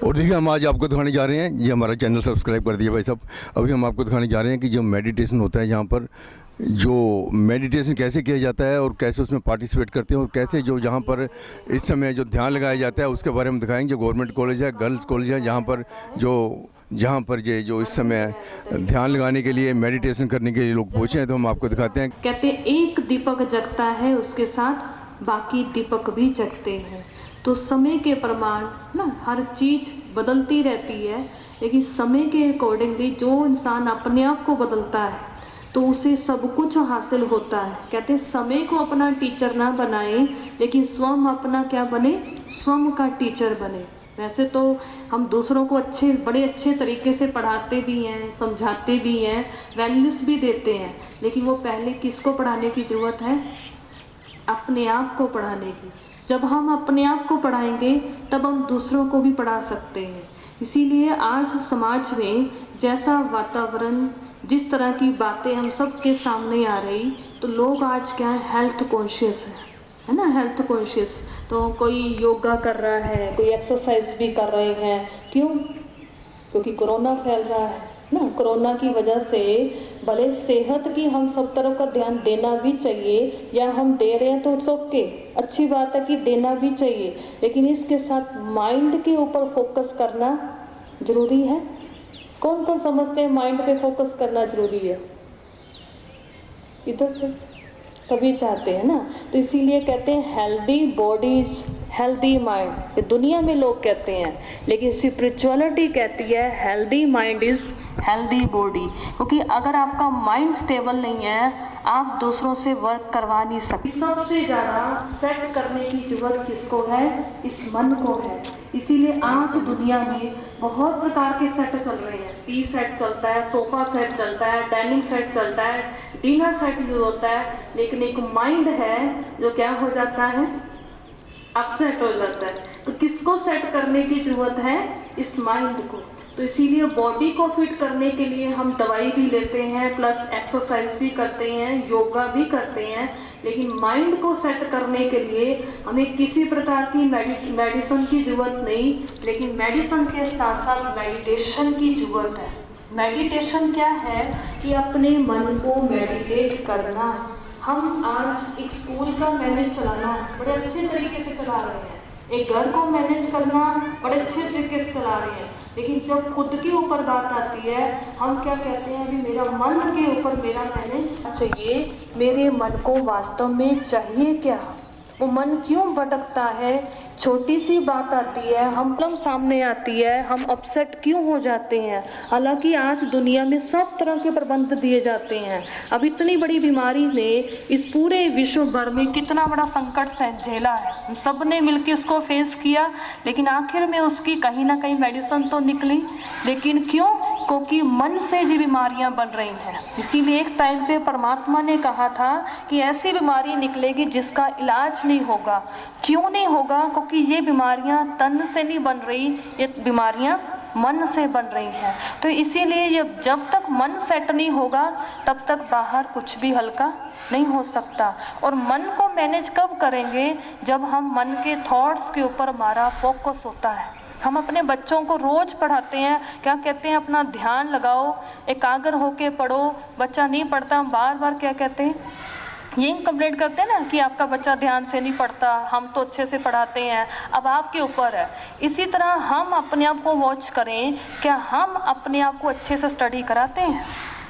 और देखिए हम आज आपको दिखाने जा रहे हैं, ये हमारा चैनल सब्सक्राइब कर दिया भाई साहब। अभी हम आपको दिखाने जा रहे हैं कि जो मेडिटेशन होता है, यहाँ पर जो मेडिटेशन कैसे किया जाता है और कैसे उसमें पार्टिसिपेट करते हैं और कैसे जो जहाँ पर इस समय जो ध्यान लगाया जाता है उसके बारे में दिखाएंगे। जो गवर्नमेंट कॉलेज है, गर्ल्स कॉलेज है, जहाँ पर ये जो इस समय ध्यान लगाने के लिए, मेडिटेशन करने के लिए लोग पहुँचे हैं, तो हम आपको दिखाते हैं। कहते एक दीपक जगता है, उसके साथ बाकी दीपक भी जगते हैं। तो समय के प्रमाण ना हर चीज़ बदलती रहती है, लेकिन समय के अकॉर्डिंगली जो इंसान अपने आप को बदलता है तो उसे सब कुछ हासिल होता है। कहते समय को अपना टीचर ना बनाएं, लेकिन स्वयं अपना क्या बने, स्वयं का टीचर बने। वैसे तो हम दूसरों को बड़े अच्छे तरीके से पढ़ाते भी हैं, समझाते भी हैं, वैल्यूज़ भी देते हैं, लेकिन वो पहले किसको पढ़ाने की ज़रूरत है? अपने आप को पढ़ाने की। जब हम अपने आप को पढ़ाएंगे तब हम दूसरों को भी पढ़ा सकते हैं। इसीलिए आज समाज में जैसा वातावरण, जिस तरह की बातें हम सबके सामने आ रही, तो लोग आज क्या है, हेल्थ कॉन्शियस है ना, हेल्थ कॉन्शियस। तो कोई योगा कर रहा है, कोई एक्सरसाइज भी कर रहे हैं। क्यों? क्योंकि कोरोना फैल रहा है ना। कोरोना की वजह से भले सेहत की हम सब तरफ का ध्यान देना भी चाहिए, या हम दे रहे हैं तो इट्स ओके, अच्छी बात है कि देना भी चाहिए, लेकिन इसके साथ माइंड के ऊपर फोकस करना जरूरी है। कौन कौन समझते हैं माइंड पे फोकस करना जरूरी है? इधर से सभी चाहते हैं ना। तो इसीलिए कहते हैं healthy body is healthy mind. ये दुनिया में लोग कहते हैं, लेकिन स्पिरिचुअलिटी कहती है healthy mind is healthy body. क्योंकि अगर आपका माइंड स्टेबल नहीं है, आप दूसरों से वर्क करवा नहीं सकते। सबसे ज़्यादा सेट करने की जरूरत किसको है? इस मन को है। इसीलिए आज दुनिया में बहुत प्रकार के सेट चल रहे हैं। टी सेट चलता है, सोफा सेट चलता है, डाइनिंग सेट चलता है, डिनर सेट यूज होता है, लेकिन एक माइंड है जो क्या हो जाता है, अपसेट हो जाता है। तो किसको सेट करने की जरूरत है? इस माइंड को। तो इसीलिए बॉडी को फिट करने के लिए हम दवाई भी लेते हैं, प्लस एक्सरसाइज भी करते हैं, योगा भी करते हैं, लेकिन माइंड को सेट करने के लिए हमें किसी प्रकार की मेडिसिन की जरूरत नहीं, लेकिन मेडिसिन के साथ साथ मेडिटेशन की जरूरत है। मेडिटेशन क्या है कि अपने मन को मेडिटेट करना। हम आज एक स्कूल का मैनेज चलाना बड़े अच्छे तरीके से चला रहे हैं, एक घर को मैनेज करना बड़े अच्छे तरीके से चला रहे हैं, लेकिन जब खुद के ऊपर बात आती है, हम क्या कहते हैं, अभी मेरा मन के ऊपर मेरा मैनेज चाहिए, मेरे मन को वास्तव में चाहिए क्या? वो मन क्यों भटकता है? छोटी सी बात आती है, हम प्रॉब्लम सामने आती है, हम अपसेट क्यों हो जाते हैं? हालांकि आज दुनिया में सब तरह के प्रबंध दिए जाते हैं। अब इतनी बड़ी बीमारी ने इस पूरे विश्व भर में कितना बड़ा संकट झेला है, हम सब ने मिलकर उसको फेस किया, लेकिन आखिर में उसकी कहीं ना कहीं मेडिसिन तो निकली। लेकिन क्यों? क्योंकि मन से ये बीमारियां बन रही हैं। इसीलिए एक टाइम पे परमात्मा ने कहा था कि ऐसी बीमारी निकलेगी जिसका इलाज नहीं होगा। क्यों नहीं होगा? क्योंकि ये बीमारियां तन से नहीं बन रही, ये बीमारियां मन से बन रही हैं। तो इसीलिए ये जब तक मन सेट नहीं होगा तब तक बाहर कुछ भी हल्का नहीं हो सकता। और मन को मैनेज कब करेंगे? जब हम मन के थॉट्स के ऊपर हमारा फोकस होता है। हम अपने बच्चों को रोज पढ़ाते हैं, क्या कहते हैं, अपना ध्यान लगाओ, एकाग्र होके पढ़ो। बच्चा नहीं पढ़ता, हम बार बार क्या कहते हैं, ये कंप्लेंट करते हैं ना कि आपका बच्चा ध्यान से नहीं पढ़ता, हम तो अच्छे से पढ़ाते हैं। अब आपके ऊपर है। इसी तरह हम अपने आप को वॉच करें, क्या हम अपने आप को अच्छे से स्टडी कराते हैं?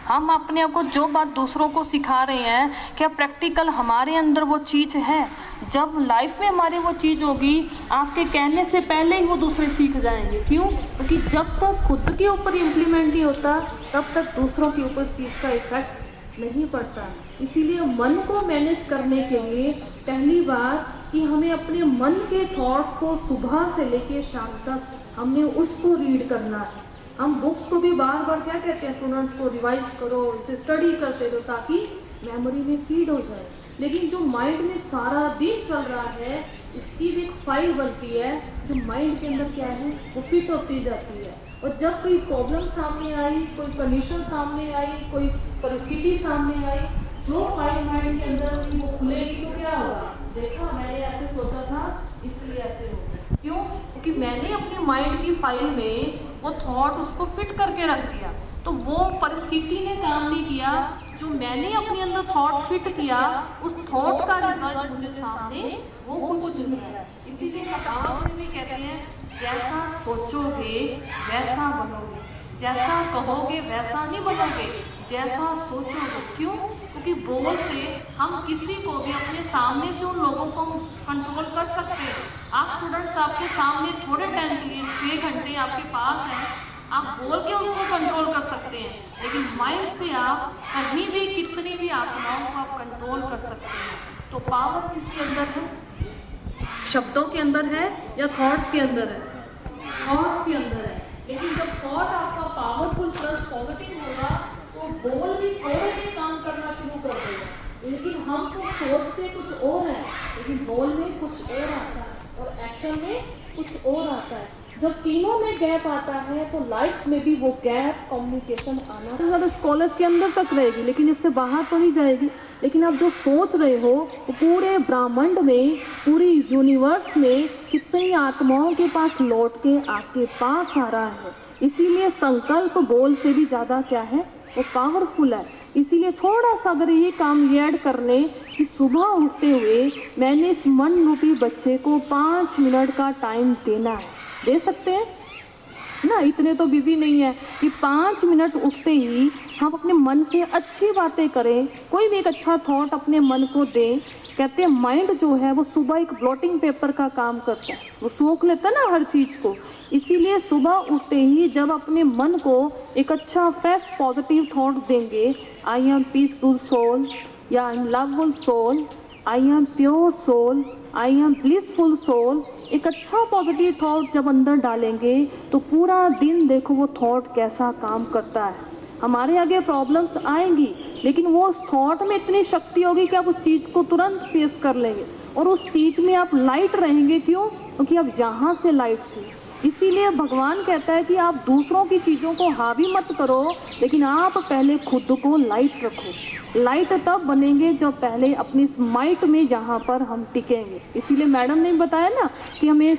हम अपने आप को जो बात दूसरों को सिखा रहे हैं, क्या प्रैक्टिकल हमारे अंदर वो चीज़ है? जब लाइफ में हमारी वो चीज़ होगी, आपके कहने से पहले ही वो दूसरे सीख जाएंगे। क्यों? क्योंकि जब तक खुद के ऊपर इम्प्लीमेंट नहीं होता, तब तक दूसरों के ऊपर चीज़ का इफेक्ट नहीं पड़ता। इसीलिए मन को मैनेज करने के लिए पहली बात कि हमें अपने मन के थॉट्स को सुबह से लेकर शाम तक हमने उसको रीड करना है। हम बुक्स को भी बार बार क्या कहते हैं, स्टूडेंट्स को रिवाइज करो, इसे स्टडी करते रहो ताकि मेमोरी में फीड हो जाए। लेकिन जो माइंड में सारा दिन चल रहा है, इसकी भी एक फाइल बनती है जो माइंड के अंदर क्या है, वो फिट होती जाती है। और जब कोई प्रॉब्लम सामने आई, कोई कंडीशन सामने आई, कोई परिस्थिति सामने आई, जो फाइल माइंड के अंदर वो खुलेगी तो क्या होगा? देखो मैंने ऐसे सोचा था, इसलिए ऐसे हो गया। क्यों? क्योंकि मैंने अपनी माइंड की फाइल में वो थॉट उसको फिट करके रख दिया। तो वो परिस्थिति ने काम नहीं किया, जो मैंने अपने अंदर थॉट फिट किया उस थॉट का रिजल्ट मुझे सामने वो कुछ मिल रहा है। इसीलिए कहावत में भी कहते हैं, जैसा सोचोगे वैसा बनोगे, जैसा कहोगे वैसा नहीं बनोगे, जैसा सोचोगे। क्यों? क्योंकि बोल से हम किसी को भी अपने सामने से उन लोगों को कंट्रोल कर सकते हैं। आप स्टूडेंट्स, आपके सामने थोड़े टाइम के लिए 6 घंटे आपके पास हैं, आप बोल के उनको कंट्रोल कर सकते हैं, लेकिन माइंड से आप कहीं भी कितनी भी आत्माओं को आप कंट्रोल कर सकते हैं। तो पावर किसके अंदर है? शब्दों के अंदर है या थॉट्स के अंदर है? थॉट्स के अंदर है। लेकिन जब थॉट आपका पावरफुल प्लस पॉजिटिव होगा तो बोल भी थोड़े भी काम करना शुरू कर देगा। लेकिन हम तो सोचते कुछ और है, लेकिन बोल में कुछ और आता है और एक्शन में कुछ और आता है। जब तीनों में गैप आता है तो लाइफ में भी वो गैप कम्युनिकेशन आना ज़्यादा कॉलेज के अंदर तक रहेगी, लेकिन इससे बाहर तो नहीं जाएगी। लेकिन आप जो सोच रहे हो वो पूरे ब्रह्मांड में, पूरी यूनिवर्स में कितनी आत्माओं के पास लौट के आपके पास आ रहा है। इसीलिए संकल्प बोल से भी ज़्यादा क्या है, वो पावरफुल है। इसीलिए थोड़ा सा अगर ये काम ऐड कर लें कि सुबह उठते हुए मैंने इस मन रूपी बच्चे को 5 मिनट का टाइम देना है, दे सकते हैं ना? इतने तो बिजी नहीं है कि 5 मिनट उठते ही हम अपने मन से अच्छी बातें करें, कोई भी एक अच्छा थॉट अपने मन को दें। कहते हैं माइंड जो है वो सुबह एक ब्लॉटिंग पेपर का काम करता है, वो सोख लेता है ना हर चीज़ को। इसीलिए सुबह उठते ही जब अपने मन को एक अच्छा फ्रेश पॉजिटिव थॉट देंगे, आई एम पीसफुल सोल या I am loveful soul, I am pure soul, I am blissful soul, एक अच्छा पॉजिटिव थॉट जब अंदर डालेंगे तो पूरा दिन देखो वो थॉट कैसा काम करता है। हमारे आगे प्रॉब्लम्स आएंगी, लेकिन वो उस थॉट में इतनी शक्ति होगी कि आप उस चीज़ को तुरंत फेस कर लेंगे और उस चीज़ में आप लाइट रहेंगे। क्यों? क्योंकि आप यहाँ से लाइट थी। इसीलिए भगवान कहता है कि आप दूसरों की चीज़ों को हावी मत करो, लेकिन आप पहले खुद को लाइट रखो। लाइट तब बनेंगे जब पहले अपनी स्माइट में जहाँ पर हम टिकेंगे। इसीलिए मैडम ने बताया ना कि हमें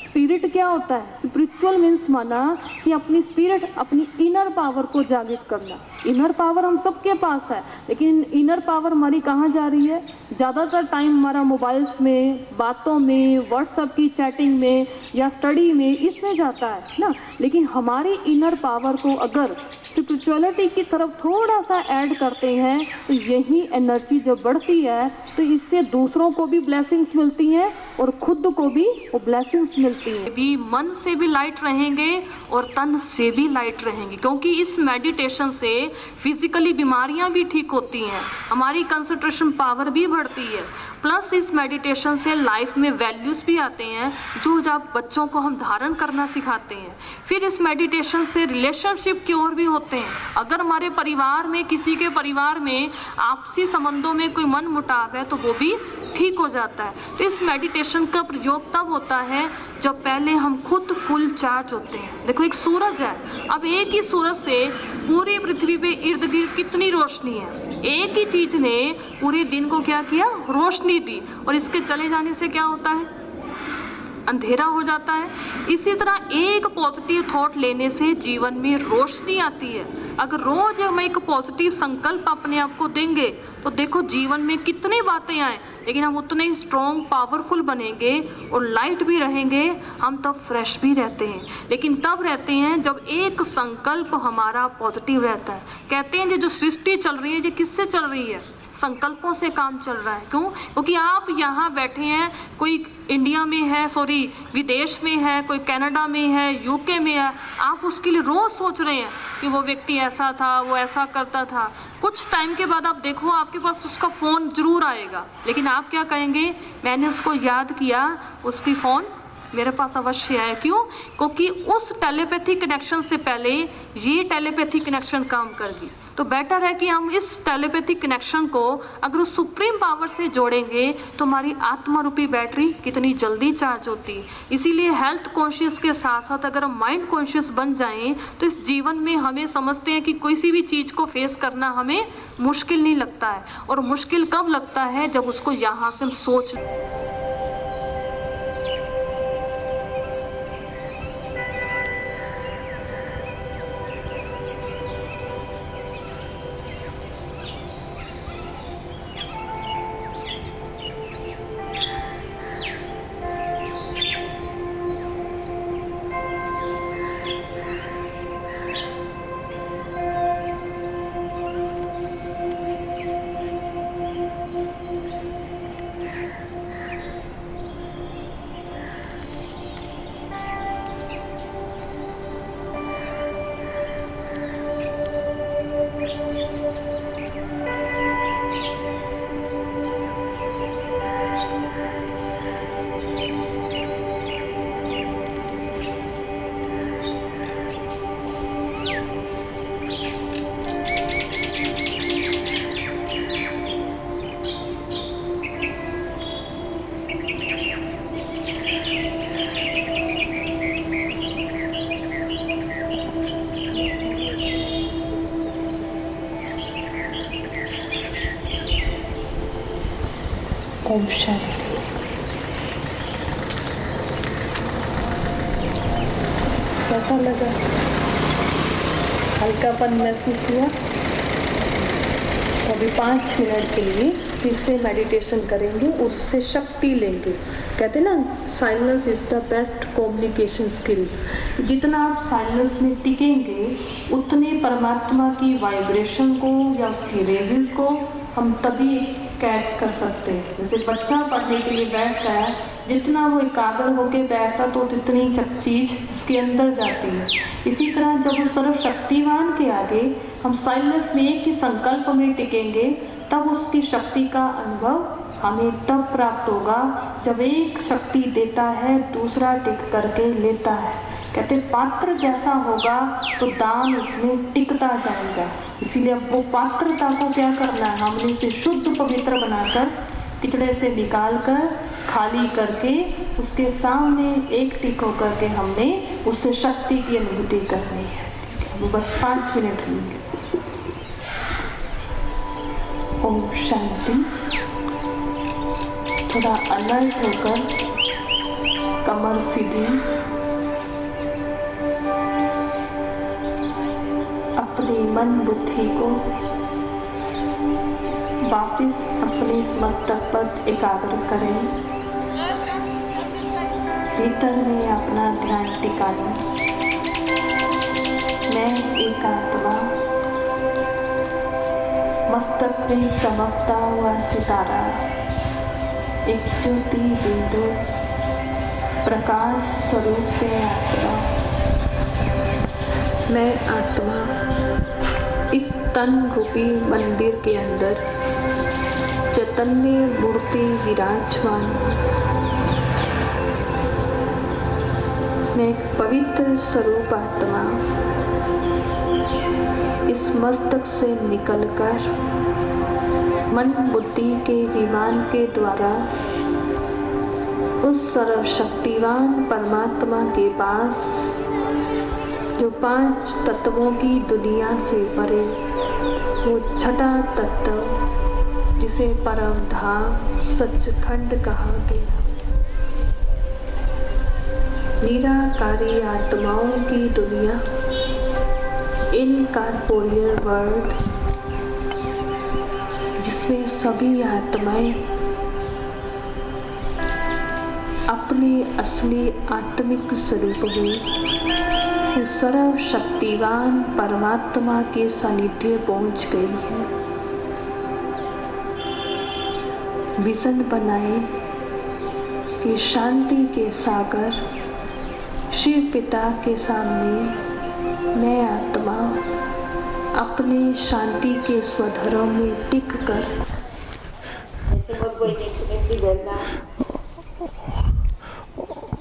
स्पिरिट क्या होता है? स्पिरिचुअल मीन्स माना कि अपनी स्पिरिट, अपनी इनर पावर को जागृत करना। इनर पावर हम सबके पास है, लेकिन इनर पावर हमारी कहाँ जा रही है? ज़्यादातर टाइम हमारा मोबाइल्स में, बातों में, व्हाट्सएप की चैटिंग में या स्टडी में, इसमें जाता है ना। लेकिन हमारी इनर पावर को अगर स्पिरिचुअलिटी की तरफ थोड़ा सा ऐड करते हैं तो यही एनर्जी जब बढ़ती है तो इससे दूसरों को भी ब्लेसिंग्स मिलती हैं और खुद को भी वो ब्लेसिंग्स मिलती हैं। भी मन से भी लाइट रहेंगे और तन से भी लाइट रहेंगे, क्योंकि इस मेडिटेशन से फिजिकली बीमारियां भी ठीक होती हैं, हमारी कंसंट्रेशन पावर भी बढ़ती है, प्लस इस मेडिटेशन से लाइफ में वैल्यूज भी आते हैं जो जब बच्चों को हम धारण करना सिखाते हैं। फिर इस मेडिटेशन से रिलेशनशिप की ओर भी होते हैं। अगर हमारे परिवार में, किसी के परिवार में आपसी संबंधों में कोई मन मुटाव है तो वो भी ठीक हो जाता है। तो इस मेडिटेशन का प्रयोग तब होता है जब पहले हम खुद फुल चार्ज होते हैं। देखो एक सूरज है, अब एक ही सूरज से पूरी पृथ्वी पे इर्द गिर्द कितनी रोशनी है। एक ही चीज ने पूरे दिन को क्या किया? रोशनी दी, और इसके चले जाने से क्या होता है? अंधेरा हो जाता है। इसी तरह एक पॉजिटिव थॉट लेने से जीवन में रोशनी आती है। अगर रोज हम एक पॉजिटिव संकल्प अपने आप को देंगे तो देखो जीवन में कितनी बातें आए, लेकिन हम उतने ही स्ट्रॉन्ग, पावरफुल बनेंगे और लाइट भी रहेंगे। हम तब फ्रेश भी रहते हैं, लेकिन तब रहते हैं जब एक संकल्प हमारा पॉजिटिव रहता है। कहते हैं जो सृष्टि चल रही है, ये किससे चल रही है? संकल्पों से काम चल रहा है। क्यों? क्योंकि आप यहाँ बैठे हैं, कोई इंडिया में है, सॉरी विदेश में है, कोई कनाडा में है, यूके में है, आप उसके लिए रोज सोच रहे हैं कि वो व्यक्ति ऐसा था, वो ऐसा करता था। कुछ टाइम के बाद आप देखो आपके पास उसका फ़ोन जरूर आएगा, लेकिन आप क्या कहेंगे? मैंने उसको याद किया, उसकी फ़ोन मेरे पास अवश्य है। क्यों? क्योंकि उस टेलीपैथी कनेक्शन से पहले ये टेलीपैथी कनेक्शन काम करगी। तो बेटर है कि हम इस टेलीपैथी कनेक्शन को अगर उस सुप्रीम पावर से जोड़ेंगे तो हमारी आत्मा रूपी बैटरी कितनी जल्दी चार्ज होती है। इसीलिए हेल्थ कॉन्शियस के साथ साथ अगर हम माइंड कॉन्शियस बन जाएं तो इस जीवन में हमें समझते हैं कि कोई सी भी चीज़ को फेस करना हमें मुश्किल नहीं लगता है। और मुश्किल कब लगता है? जब उसको यहाँ से हम सोच ओम शांति। कैसा लगा? हल्कापन महसूस हुआ? तो अभी 5 मिनट के लिए फिर से मेडिटेशन करेंगे, उससे शक्ति लेंगे। कहते हैं ना, silence is the best communication skill. जितना आप साइलेंस में टिकेंगे उतने परमात्मा की वाइब्रेशन को या उसकी रेजेस को हम तभी कैच कर सकते हैं। जैसे बच्चा पढ़ने के लिए बैठता है, जितना वो एकाग्र होकर बैठता तो जितनी चीज़ उसके अंदर जाती है। इसी तरह जब उस सर्वशक्तिवान के आगे हम साइलेंस में एक ही संकल्प में टिकेंगे, तब उसकी शक्ति का अनुभव हमें तब प्राप्त होगा जब एक शक्ति देता है, दूसरा टिक करके लेता है। कहते पात्र जैसा होगा तो दान उसमें टिकता जाएगा। इसीलिए अब वो पात्रता को क्या करना है, हमने उसे शुद्ध पवित्र बनाकर किचड़े से निकालकर खाली करके उसके सामने एक टिक होकर के हमने उससे शक्ति की अनुभूति करनी है। वो बस 5 मिनट लेंगे। ओम शांति। थोड़ा अलर्ट होकर कमर सीधी, अपनी मन बुद्धि को वापस अपने मस्तक पर एकाग्र करें। भीतर में अपना ध्यान टिकाएं। मैं एक आत्मा, मस्तक में चमकता हुआ सितारा, एक ज्योति बिंदु, प्रकाश स्वरूप में आत्मा। मैं आत्मा इस तन रूपी मंदिर के अंदर चैतन्य मूर्ति विराजमान। मैं एक पवित्र स्वरूप आत्मा इस मस्तक से निकलकर मन बुद्धि के विमान के द्वारा उस सर्वशक्तिवान परमात्मा के पास, जो 5 तत्वों की दुनिया से परे, वो छठा तत्व जिसे परम धाम सचखंड कहा गया, निराकारी आत्माओं की दुनिया, इनकॉर्पोरियल वर्ल्ड, जिसमें सभी आत्माएं अपने असली आत्मिक स्वरूप में सर्वशक्तिवान परमात्मा के सानिध्य पहुंच गई है। विजन बनाए कि शांति के सागर शिव पिता के सामने मैं आत्मा अपने शांति के स्वधरों में टिक कर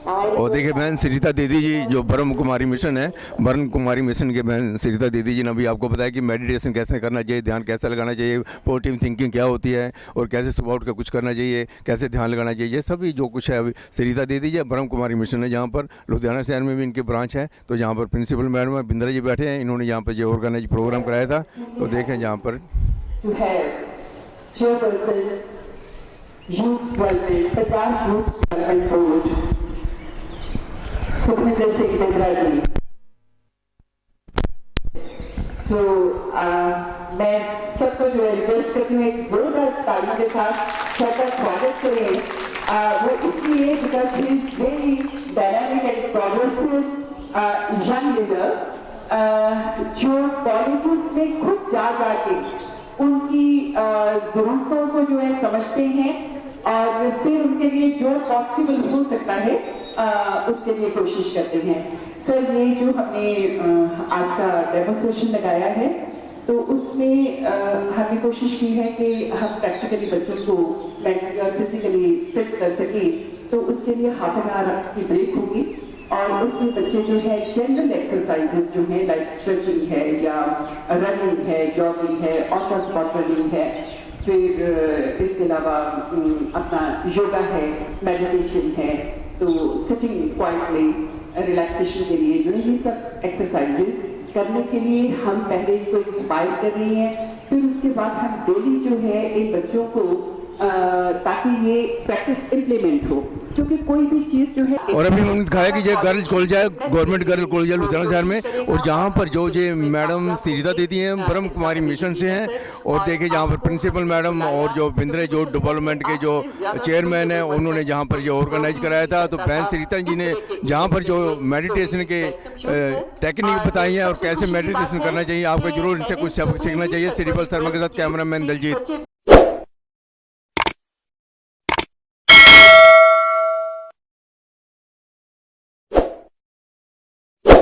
और देखिए बहन श्रीता दीदी जी जो ब्रह्म कुमारी मिशन है, ब्रह्म कुमारी मिशन के बहन श्रीता दीदी जी ने अभी आपको बताया कि मेडिटेशन कैसे करना चाहिए, ध्यान कैसे लगाना चाहिए, पॉजिटिव थिंकिंग क्या होती है और कैसे सुबह उठ कर कुछ करना चाहिए, कैसे ध्यान लगाना चाहिए, सभी जो कुछ है अभी श्रीता दीदी जी ब्रह्म कुमारी मिशन है, जहाँ पर लुधियाना शहर में भी इनके ब्रांच है। तो जहाँ पर प्रिंसिपल मैडम है बिंद्रा जी बैठे हैं, इन्होंने यहाँ पर जो ऑर्गेनाइज प्रोग्राम कराया था, तो देखें जहाँ पर सुखविंदर सिंह बिंद्रा जी। मैं सबको जो है रिक्वेस्ट करती हूँ एक जोरदार ताली के साथ सबका स्वागत करें। वो इसलिए because he is very dynamic and progressive young leader, जो कॉलेजेस में खुद जा के उनकी जरूरतों को जो है समझते हैं और फिर उनके लिए जो पॉसिबल हो सकता है उसके लिए कोशिश करते हैं। सर ये जो हमने आज का डेमोन्स्ट्रेशन लगाया है, तो उसमें हमने कोशिश की है कि हम प्रैक्टिकली बच्चों को मेंटली और फिजिकली फिट कर सके। तो उसके लिए हाफ एन आवर की ब्रेक होगी और उसमें बच्चे जो है जनरल एक्सरसाइजेस जो है लाइक स्ट्रेचिंग है या रनिंग है, जॉगिंग है, ऑन द स्पॉट रनिंग है, फिर इसके अलावा अपना योगा है, मेडिटेशन है, तो सिटिंग क्वाइटली रिलैक्सेशन के लिए जो है ये सब एक्सरसाइजेस करने के लिए हम पहले इनको इंस्पायर कर रही हैं। फिर उसके बाद हम डेली जो है इन बच्चों को ताकि ये प्रैक्टिस इम्प्लीमेंट हो, क्योंकि कोई भी चीज़ जो है। और अभी उन्होंने दिखाया कि जो गर्ल्स कॉलेज है, गवर्नमेंट गर्ल कॉलेज है लुधियाना शहर में, और जहाँ पर जो ये मैडम श्रीता दीदी हैं ब्रह्म कुमारी मिशन से हैं, और देखिए जहाँ पर प्रिंसिपल मैडम और जो बिंद्रे जो डेवलपमेंट के जो चेयरमैन हैं उन्होंने जहाँ पर जो ऑर्गेनाइज कराया था, तो बहन श्रीता जी ने जहाँ पर जो मेडिटेशन के टेक्निक बताई हैं और कैसे मेडिटेशन करना चाहिए, आपको जरूर इनसे कुछ सबक सीखना चाहिए। श्रीपल शर्मा के साथ कैमरामैन दलजीत।